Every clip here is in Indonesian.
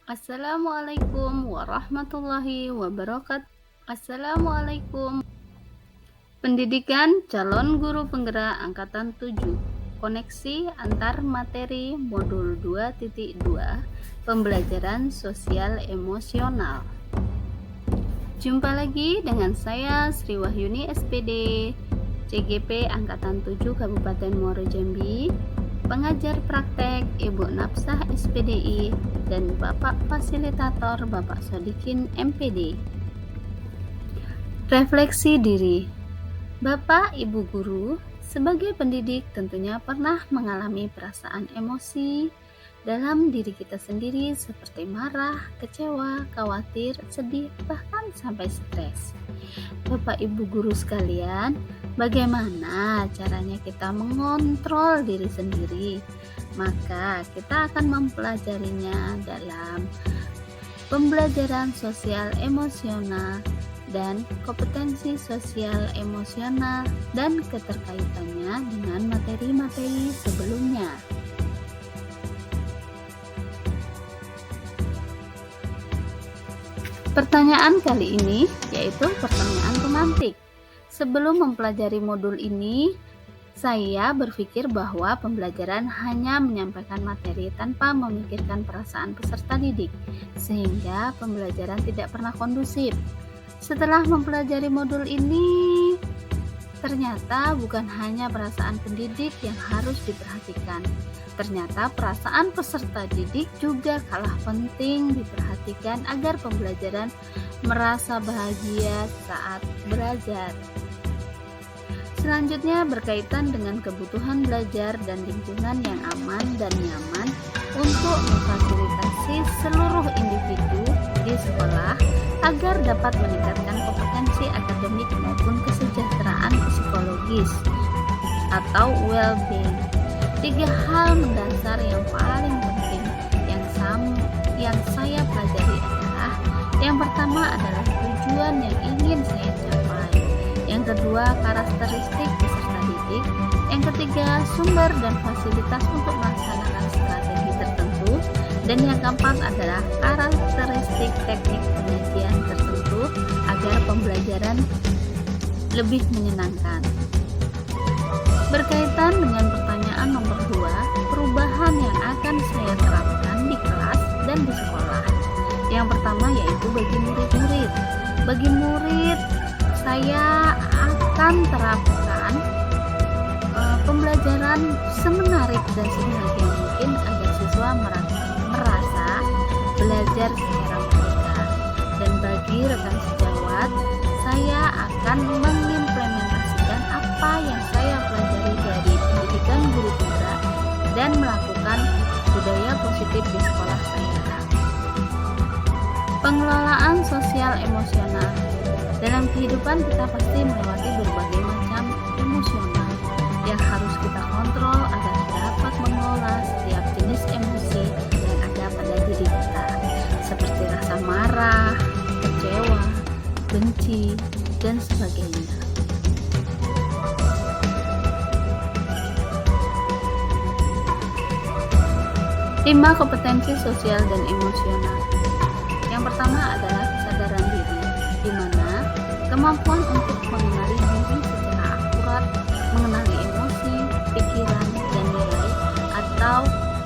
Assalamualaikum warahmatullahi wabarakatuh. Assalamualaikum. Pendidikan calon guru penggerak angkatan 7. Koneksi antar materi modul 2.2 pembelajaran sosial emosional. Jumpa lagi dengan saya Sri Wahyuni SPD, CGP angkatan 7 Kabupaten Muaro Jambi, pengajar praktek Ibu Nafsah SPDI, dan Bapak Fasilitator Bapak Sodikin MPD. Refleksi diri. Bapak Ibu guru, sebagai pendidik tentunya pernah mengalami perasaan emosi dalam diri kita sendiri seperti marah, kecewa, khawatir, sedih, bahkan sampai stres. Bapak Ibu guru sekalian, bagaimana caranya kita mengontrol diri sendiri? Maka kita akan mempelajarinya dalam pembelajaran sosial emosional dan kompetensi sosial emosional dan keterkaitannya dengan materi-materi sebelumnya. Pertanyaan kali ini yaitu pertanyaan pemantik. Sebelum mempelajari modul ini, saya berpikir bahwa pembelajaran hanya menyampaikan materi tanpa memikirkan perasaan peserta didik, sehingga pembelajaran tidak pernah kondusif. Setelah mempelajari modul ini, ternyata bukan hanya perasaan pendidik yang harus diperhatikan. Ternyata perasaan peserta didik juga kalah penting diperhatikan agar pembelajaran merasa bahagia saat belajar. Selanjutnya berkaitan dengan kebutuhan belajar dan lingkungan yang aman dan nyaman untuk memfasilitasi seluruh individu di sekolah agar dapat meningkatkan kompetensi akademik maupun kesejahteraan psikologis atau well-being. 3 hal mendasar yang paling penting yang saya pelajari adalah: yang pertama adalah tujuan yang ingin saya capai, yang kedua karakteristik peserta didik, yang ketiga sumber dan fasilitas untuk melaksanakan strategi tertentu, dan yang keempat adalah karakteristik teknik penyajian tertentu agar pembelajaran lebih menyenangkan. Berkaitan dengan pertanyaan nomor 2, perubahan yang akan saya terapkan di kelas dan di sekolah. Yang pertama yaitu bagi murid-murid. Bagi murid, saya akan terapkan pembelajaran semenarik dan sebahagia mungkin agar siswa merasa belajar secara merdeka. Dan bagi rekan sejawat, saya akan mengimplementasikan apa yang saya pelajari dari pendidikan guru penggerak dan melakukan budaya positif di sekolah saya. Pengelolaan sosial emosional. Dalam kehidupan kita pasti melewati berbagai macam emosional yang harus kita kontrol agar dapat mengelola setiap jenis emosi yang ada pada diri kita, seperti rasa marah, kecewa, benci, dan sebagainya. Lima kompetensi sosial dan emosional. Yang pertama adalah kesadaran diri, di mana kemampuan untuk mengenali diri secara akurat, mengenali emosi, pikiran, dan nilai atau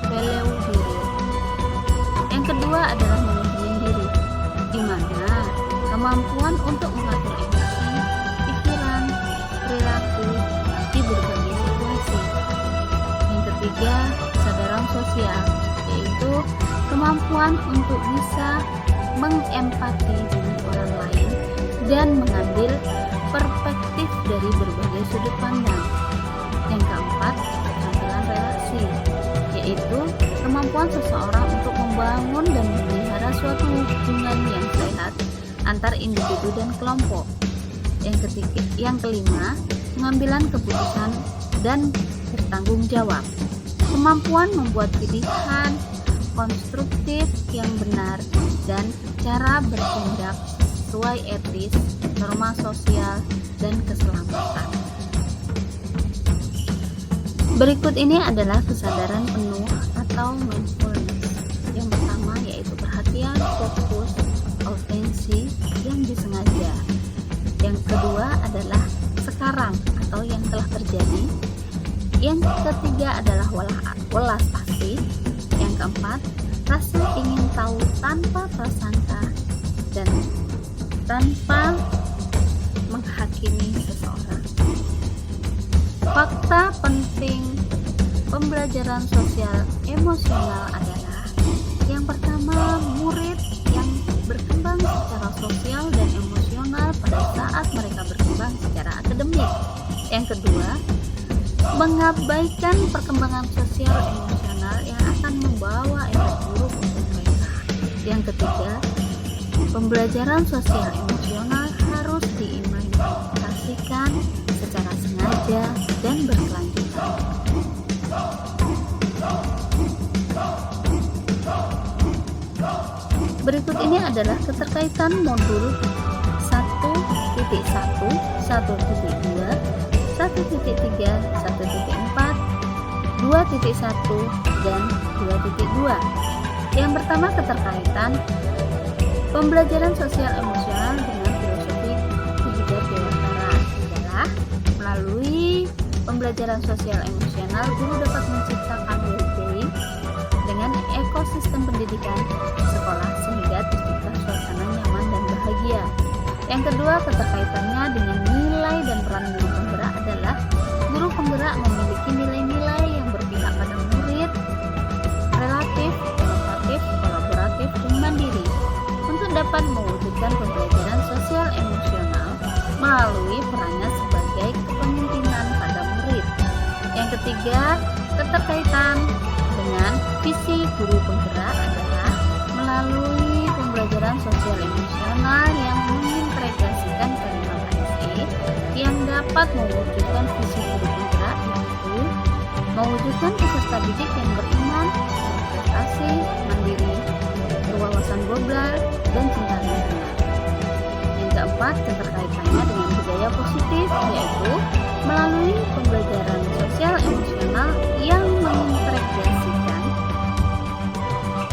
value diri. Yang kedua adalah manajemen diri, di mana kemampuan untuk mengatur emosi, pikiran, perilaku di berbagai situasi. Yang ketiga, kesadaran sosial, yaitu kemampuan untuk bisa mengempati dengan orang lain dan mengambil perspektif dari berbagai sudut pandang. Yang keempat, keterampilan relasi, yaitu kemampuan seseorang untuk membangun dan memelihara suatu hubungan yang sehat antar individu dan kelompok. Yang kelima, pengambilan keputusan dan bertanggung jawab. Kemampuan membuat pilihan konstruktif yang benar dan cara bertindak sesuai etis, norma sosial, dan keselamatan. Berikut ini adalah kesadaran penuh atau mindfulness. Yang pertama yaitu perhatian ketiga adalah welas asih. Yang keempat, rasa ingin tahu tanpa prasangka dan tanpa menghakimi seseorang. Fakta penting pembelajaran sosial emosional adalah: yang pertama, murid yang berkembang secara sosial dan emosional pada saat mereka berkembang secara akademik. Yang kedua, mengabaikan perkembangan sosial emosional yang akan membawa efek buruk untuk mereka. Yang ketiga, pembelajaran sosial emosional harus diimplementasikan secara sengaja dan berkelanjutan. Berikut ini adalah keterkaitan modul 1.1, 1.2, 1.3, 1.4, 2.1, dan 2.2. Yang pertama, keterkaitan pembelajaran sosial emosional dengan filosofi kehidupan dewasa adalah: melalui pembelajaran sosial emosional, guru dapat menciptakan well-being dengan ekosistem pendidikan sekolah sehingga tercipta suasana nyaman dan bahagia. Yang kedua, keterkaitannya dengan nilai dan peran guru penggerak adalah: guru penggerak memiliki nilai-nilai yang berpihak pada murid, relatif, inovatif, kolaboratif, dan mandiri untuk dapat mewujudkan pembelajaran sosial emosional melalui perannya sebagai kepemimpinan pada murid. Yang ketiga, keterkaitan dengan visi guru penggerak adalah melalui pembelajaran sosial emosional yang mengintegrasikan kalimat ASE yang dapat mewujudkan visi guru penggerak, yaitu mewujudkan peserta didik yang beriman, berprestasi, mandiri, berwawasan global, dan cinta lingkungan. Yang keempat, keterkaitannya dengan budaya positif, yaitu melalui pembelajaran sosial emosional yang mengintegrasikan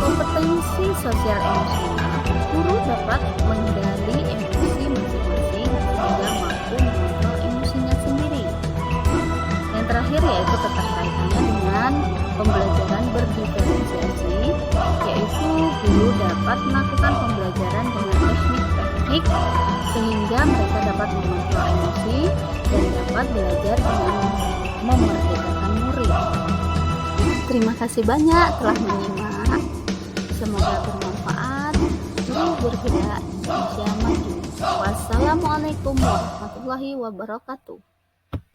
kompetensi sosial emosional, guru dapat mengendali emosi masing-masing sehingga mampu mengontrol emosinya sendiri. Yang terakhir yaitu keterkaitannya dengan pembelajaran berdiferensiasi, yaitu guru dapat melakukan pembelajaran dengan teknik-teknik sehingga mereka dapat mengontrol emosi dan dapat belajar dengan memerdekakan murid. Terima kasih banyak telah menyimak. Semoga bermanfaat. Guru bergerak Indonesia maju. Wassalamualaikum warahmatullahi wabarakatuh.